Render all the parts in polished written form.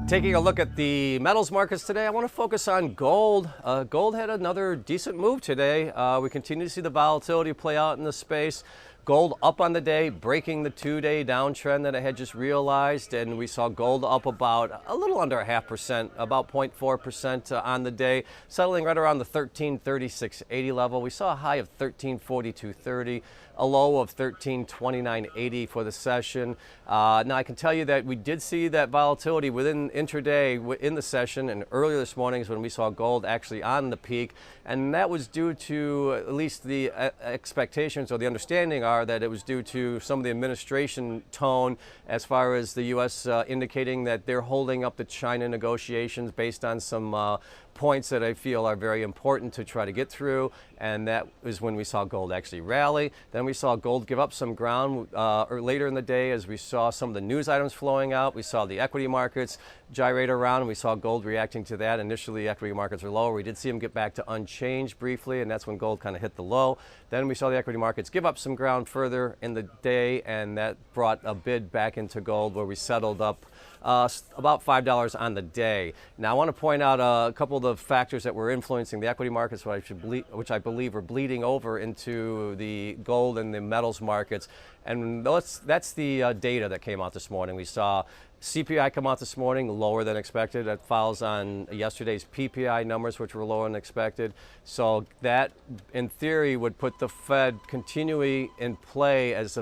Taking a look at the metals markets today, I want to focus on gold. Gold had another decent move today. We continue to see the volatility play out in the space. Gold up on the day, breaking the two-day downtrend that I had just realized, and we saw gold up about a little under 0.5%, about 0.4% on the day, settling right around the 1336.80 level. We saw a high of 1342.30, a low of 1329.80 for the session. Now I can tell you that we did see that volatility within intraday in the session, and earlier this morning is when we saw gold actually on the peak, and that was due to at least the expectations or the understanding are that it was due to some of the administration tone as far as the U.S. Indicating that they're holding up the China negotiations based on some points that I feel are very important to try to get through, and that is when we saw gold actually rally. Then we saw gold give up some ground later in the day as we saw some of the news items flowing out. We saw the equity markets gyrate around, and we saw gold reacting to that. Initially, equity markets were lower. We did see them get back to unchanged briefly, and that's when gold kind of hit the low. Then we saw the equity markets give up some ground further in the day, and that brought a bid back into gold where we settled up about $5 on the day. Now I want to point out a couple of the factors that were influencing the equity markets, which I believe are bleeding over into the gold and the metals markets. And that's the data that came out this morning. We saw CPI come out this morning lower than expected. That follows on yesterday's PPI numbers, which were lower than expected. So that, in theory, would put the Fed continually in play as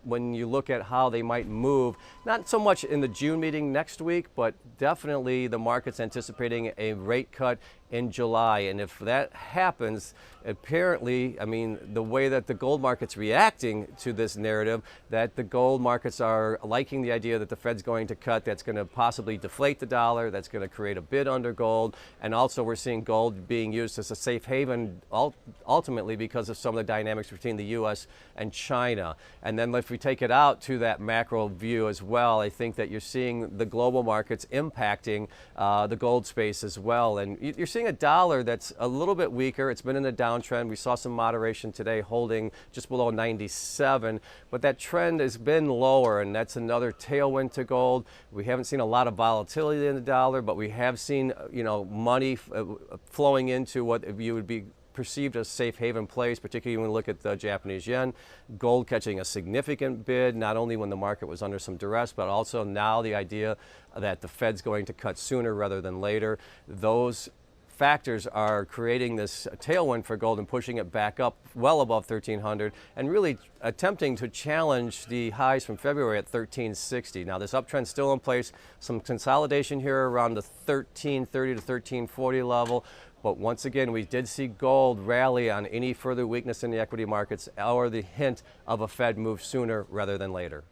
when you look at how they might move. Not so much in the June meeting next week, but definitely the market's anticipating a rate cut in July. And if that happens, apparently, I mean, the way that the gold market's reacting to this narrative, that the gold markets are liking the idea that the Fed's going to cut, that's going to possibly deflate the dollar, that's going to create a bid under gold. And also we're seeing gold being used as a safe haven ultimately because of some of the dynamics between the U.S. and China. And then if we take it out to that macro view as well, I think that you're seeing the global markets impacting the gold space as well. And you're seeing a dollar that's a little bit weaker. It's been in a downtrend. We saw some moderation today, holding just below 97, but that trend has been lower, and that's another tailwind to gold. We haven't seen a lot of volatility in the dollar, but we have seen, money flowing into what you would be perceived as safe haven plays, particularly when we look at the Japanese yen. Gold catching a significant bid, not only when the market was under some duress, but also now the idea that the Fed's going to cut sooner rather than later. Those factors are creating this tailwind for gold and pushing it back up well above 1300 and really attempting to challenge the highs from February at 1360. Now this uptrend's still in place, some consolidation here around the 1330 to 1340 level. But once again, we did see gold rally on any further weakness in the equity markets or the hint of a Fed move sooner rather than later.